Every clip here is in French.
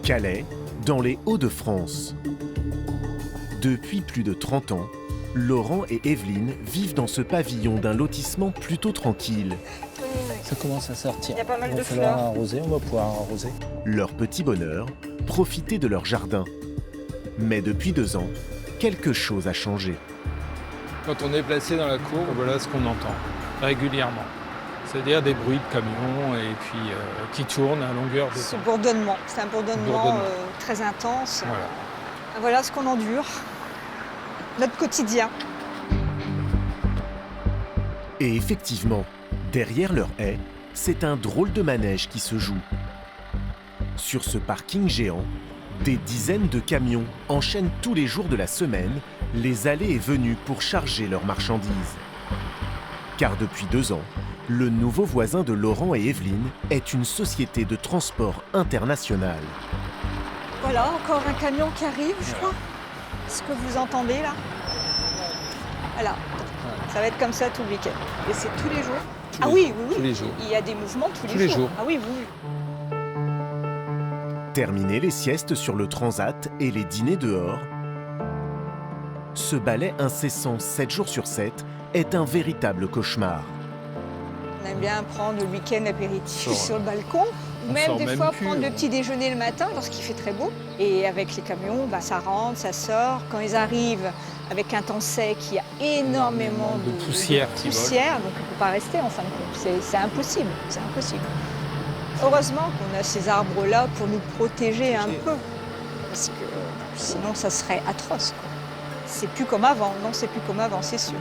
Calais, dans les Hauts-de-France. Depuis plus de 30 ans, Laurent et Evelyne vivent dans ce pavillon d'un lotissement plutôt tranquille. Ça commence à sortir. Il y a pas mal de falloir fleurs. arroser, on va pouvoir arroser. Leur petit bonheur, profiter de leur jardin. Mais depuis 2 ans, quelque chose a changé. Quand on est placé dans la cour, voilà ce qu'on entend régulièrement. C'est-à-dire des bruits de camions et puis qui tournent à longueur de Ce temps. bourdonnement, c'est un bourdonnement très intense. Voilà. Voilà ce qu'on endure, notre quotidien. Et effectivement, derrière leur haie, c'est un drôle de manège qui se joue. Sur ce parking géant, des dizaines de camions enchaînent tous les jours de la semaine les allées et venues pour charger leurs marchandises. Car depuis 2 ans, le nouveau voisin de Laurent et Evelyne est une société de transport international. Voilà, encore un camion qui arrive, je crois. Ce que vous entendez là. Voilà, ça va être comme ça tout le week-end. Et c'est tous les jours. Oui, Tous les jours. Il y a des mouvements tous les les jours. jours. Ah oui, oui. Terminer les siestes sur le transat et les dîners dehors, ce balai incessant 7 jours sur 7 est un véritable cauchemar. On aime bien prendre le week-end apéritif sur le balcon, ou on même sort des même fois plus, prendre le petit déjeuner le matin lorsqu'il fait très beau. Et avec les camions, ça rentre, ça sort. Quand ils arrivent avec un temps sec, il y a énormément de poussière qui vole. donc on ne peut pas rester en fin de compte. C'est impossible, c'est impossible. Heureusement qu'on a ces arbres-là pour nous protéger un peu, parce que sinon ça serait atroce, quoi. C'est plus comme avant, non, c'est plus comme avant, c'est sûr.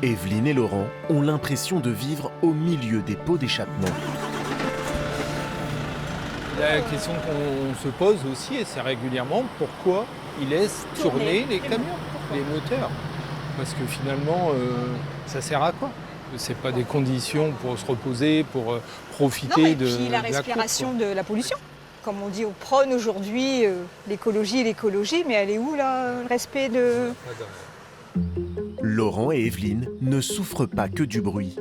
Evelyne et Laurent ont l'impression de vivre au milieu des pots d'échappement. La question qu'on se pose aussi, et c'est régulièrement, pourquoi ils laissent tourner les camions, les moteurs? Parce que finalement, ça sert à quoi? C'est pas des conditions pour se reposer, pour profiter non, et de puis la de course, respiration quoi. de la pollution. Comme on dit, on prône aujourd'hui l'écologie, mais elle est où là, le respect de... Laurent et Evelyne ne souffrent pas que du bruit.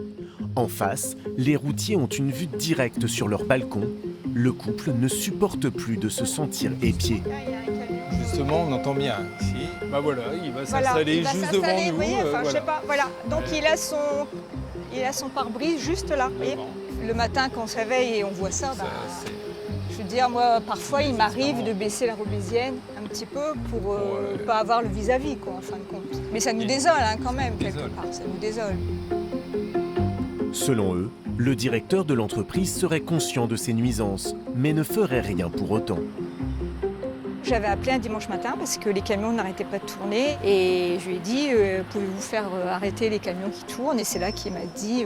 En face, les routiers ont une vue directe sur leur balcon. Le couple ne supporte plus de se sentir épié. Justement, on entend bien ici. Bah voilà, il va s'installer il va juste s'installer, devant nous. vous voyez, je voilà. sais pas, voilà. Donc il a son pare-brise juste là. Vous voyez. Le matin quand on se réveille et on voit ça, je veux dire, moi, parfois, il m'arrive de baisser la rebésienne un petit peu pour pas avoir le vis-à-vis, quoi, en fin de compte. Mais ça nous désole, hein, quand même, quelque part. Ça nous désole. Selon eux, le directeur de l'entreprise serait conscient de ces nuisances, mais ne ferait rien pour autant. J'avais appelé un dimanche matin parce que les camions n'arrêtaient pas de tourner et je lui ai dit pouvez-vous faire arrêter les camions qui tournent, et c'est là qu'il m'a dit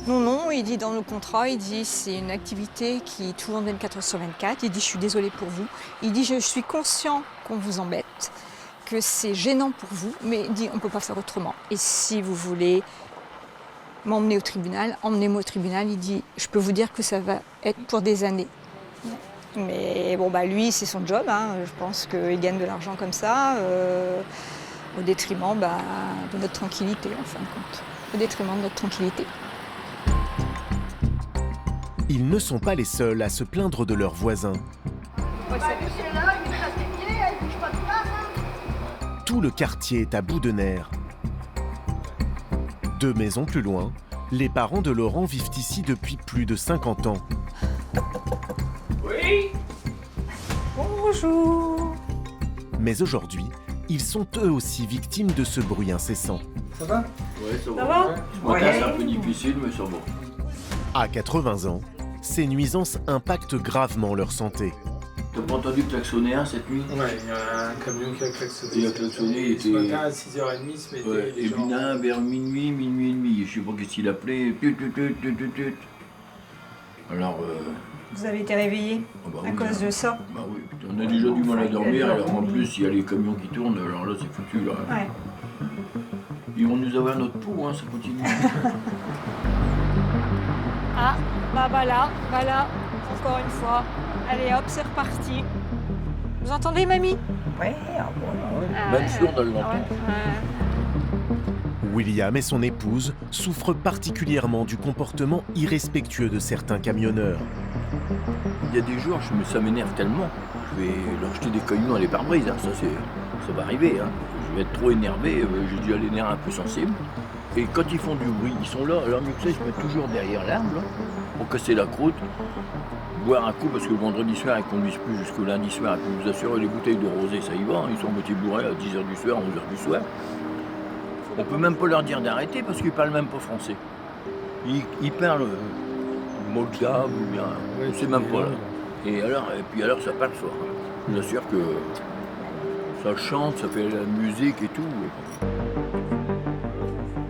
non, il dit dans le contrat, il dit c'est une activité qui tourne 24 heures sur 24, il dit je suis désolé pour vous, il dit je suis conscient qu'on vous embête, que c'est gênant pour vous, mais il dit on ne peut pas faire autrement, et si vous voulez m'emmener au tribunal, emmenez-moi au tribunal, il dit je peux vous dire que ça va être pour des années. Mais bon, lui, c'est son job, hein. Je pense qu'il gagne de l'argent comme ça, au détriment de notre tranquillité, en fin de compte. Au détriment de notre tranquillité. Ils ne sont pas les seuls à se plaindre de leurs voisins. Tout le quartier est à bout de nerfs. 2 maisons plus loin, les parents de Laurent vivent ici depuis plus de 50 ans. Bonjour. Mais aujourd'hui, ils sont eux aussi victimes de ce bruit incessant. Ça va? Ouais, ça Ça va. va? Ce matin, c'est un peu difficile, mais ça va. À 80 ans, ces nuisances impactent gravement leur santé. T'as pas entendu klaxonner cette nuit? Ouais, il y a un camion qui a klaxonné. Il a klaxonné, il Ce était... matin à 6h30, il se mettait Ouais, les et gens... puis là, vers minuit et demi, je sais pas qu'est-ce qu'il appelait. Tut, tut, tut, tut, tut, tut. Alors, Vous avez été réveillés bah à oui, cause de ça? Bah oui, on a déjà du mal à dormir, alors en plus, il y a les camions qui tournent, alors là, c'est foutu, là. Ouais. Ils vont nous avoir notre peau, hein, ça continue. Ah, voilà, encore une fois. Allez hop, c'est reparti. Vous entendez, mamie? Ouais, Même sourde, elle l'entend. William et son épouse souffrent particulièrement du comportement irrespectueux de certains camionneurs. Il y a des jours, ça m'énerve tellement. Je vais leur jeter des cailloux dans les pare-brises, hein. Ça va arriver. Hein. Je vais être trop énervé, j'ai déjà les nerfs un peu sensibles. Et quand ils font du bruit, ils sont là, alors mieux que ça, ils se mettent toujours derrière l'arbre, là, pour casser la croûte, boire un coup, parce que le vendredi soir, ils ne conduisent plus jusqu'au lundi soir, et puis vous assurez les bouteilles de rosé, ça y va, hein. Ils sont à moitié bourrés à 10h du soir, 11h du soir. On peut même pas leur dire d'arrêter, parce qu'ils parlent même pas français. Ils parlent moldave, ou bien, on sait même pas, là. Et puis alors, ça parle fort. Je vous assure que ça chante, ça fait la musique et tout.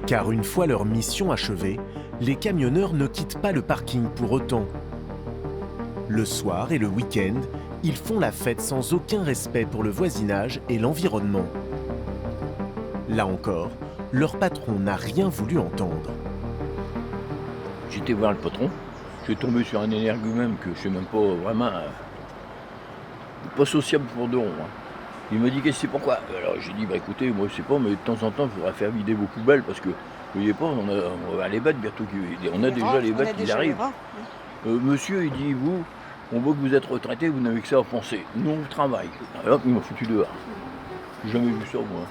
Car une fois leur mission achevée, les camionneurs ne quittent pas le parking pour autant. Le soir et le week-end, ils font la fête sans aucun respect pour le voisinage et l'environnement. Là encore, leur patron n'a rien voulu entendre. J'étais voir le patron, j'ai tombé sur un énergumène que je sais même pas vraiment, pas sociable pour deux ronds. Hein. Il m'a dit qu'est-ce que c'est pourquoi. Alors j'ai dit écoutez, moi je sais pas, mais de temps en temps il faudra faire vider vos poubelles parce que vous voyez pas, on va avoir les bêtes bientôt on a déjà les bêtes qui arrivent. Monsieur il dit vous, on voit que vous êtes retraité, vous n'avez que ça à penser. Nous on travaille. Alors il m'a foutu dehors. J'ai jamais vu ça moi.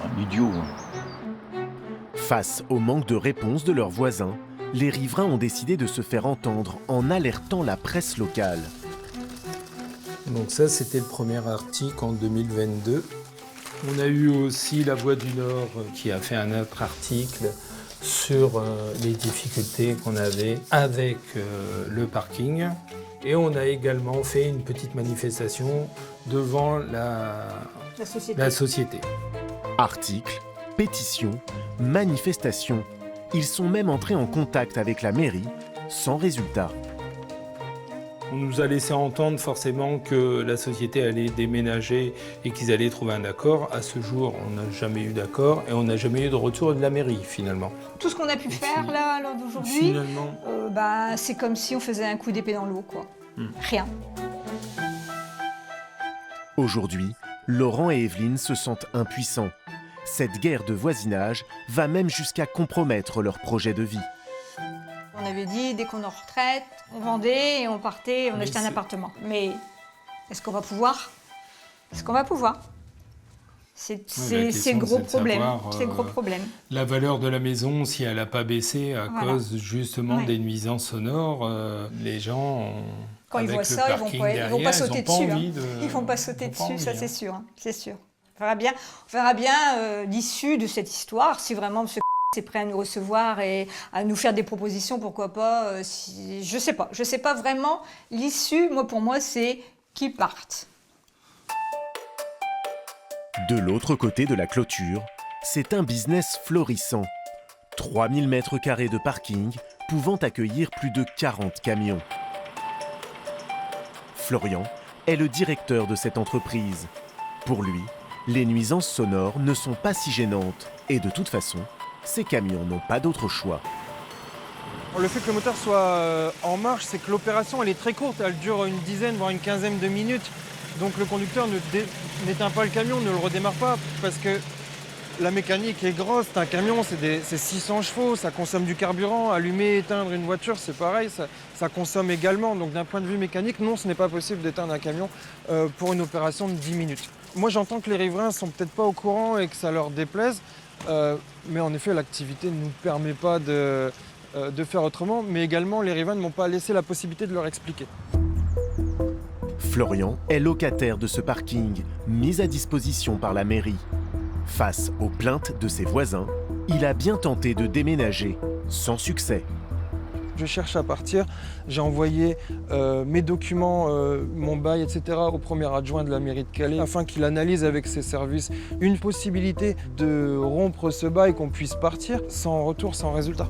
Un idiot. Hein. Face au manque de réponse de leurs voisins, les riverains ont décidé de se faire entendre en alertant la presse locale. Donc ça, c'était le premier article en 2022. On a eu aussi La Voix du Nord qui a fait un autre article sur les difficultés qu'on avait avec le parking. Et on a également fait une petite manifestation devant la société. Articles, pétitions, manifestations. Ils sont même entrés en contact avec la mairie, sans résultat. On nous a laissé entendre forcément que la société allait déménager et qu'ils allaient trouver un accord. À ce jour, on n'a jamais eu d'accord et on n'a jamais eu de retour de la mairie finalement. Tout ce qu'on a pu faire là, lors d'aujourd'hui, c'est comme si on faisait un coup d'épée dans l'eau, quoi. Rien. Aujourd'hui, Laurent et Evelyne se sentent impuissants. Cette guerre de voisinage va même jusqu'à compromettre leur projet de vie. On avait dit, dès qu'on est en retraite, on vendait et on partait, on achetait un appartement. Mais est-ce qu'on va pouvoir ? Est-ce qu'on va pouvoir ? C'est le gros problème. C'est le gros problème. La valeur de la maison, si elle n'a pas baissé à cause justement des nuisances sonores, les gens, quand ils voient ça, ils vont pas sauter dessus. Ils vont pas sauter dessus, ça c'est sûr. C'est sûr. On verra bien l'issue de cette histoire, si vraiment M. est prêt à nous recevoir et à nous faire des propositions, pourquoi pas. Je sais pas vraiment l'issue. Pour moi, c'est qu'ils partent. De l'autre côté de la clôture, c'est un business florissant. 3000 mètres carrés de parking pouvant accueillir plus de 40 camions. Florian est le directeur de cette entreprise. Pour lui, les nuisances sonores ne sont pas si gênantes et de toute façon, ces camions n'ont pas d'autre choix. Le fait que le moteur soit en marche, c'est que l'opération elle est très courte, elle dure une dizaine voire une quinzaine de minutes. Donc le conducteur n'éteint pas le camion, ne le redémarre pas parce que la mécanique est grosse. Un camion, c'est 600 chevaux, ça consomme du carburant. Allumer, éteindre une voiture, c'est pareil, ça consomme également. Donc d'un point de vue mécanique, non, ce n'est pas possible d'éteindre un camion pour une opération de 10 minutes. Moi, j'entends que les riverains ne sont peut-être pas au courant et que ça leur déplaise. Mais en effet, l'activité ne nous permet pas de faire autrement. Mais également, les riverains ne m'ont pas laissé la possibilité de leur expliquer. Florian est locataire de ce parking, mis à disposition par la mairie. Face aux plaintes de ses voisins, il a bien tenté de déménager, sans succès. Je cherche à partir, j'ai envoyé mes documents, mon bail, etc. au premier adjoint de la mairie de Calais afin qu'il analyse avec ses services une possibilité de rompre ce bail, qu'on puisse partir sans retour, sans résultat.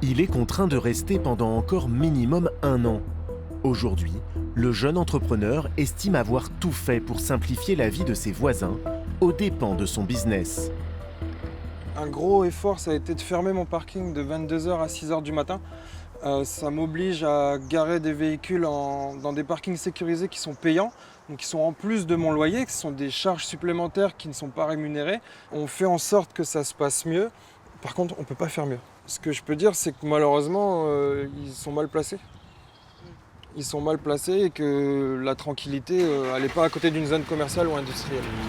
Il est contraint de rester pendant encore minimum 1 an. Aujourd'hui, le jeune entrepreneur estime avoir tout fait pour simplifier la vie de ses voisins aux dépens de son business. Un gros effort, ça a été de fermer mon parking de 22h à 6h du matin Ça m'oblige à garer des véhicules dans des parkings sécurisés qui sont payants, donc qui sont en plus de mon loyer, qui sont des charges supplémentaires qui ne sont pas rémunérées. On fait en sorte que ça se passe mieux. Par contre, on ne peut pas faire mieux. Ce que je peux dire, c'est que malheureusement, ils sont mal placés. Ils sont mal placés et que la tranquillité, elle n'est pas à côté d'une zone commerciale ou industrielle.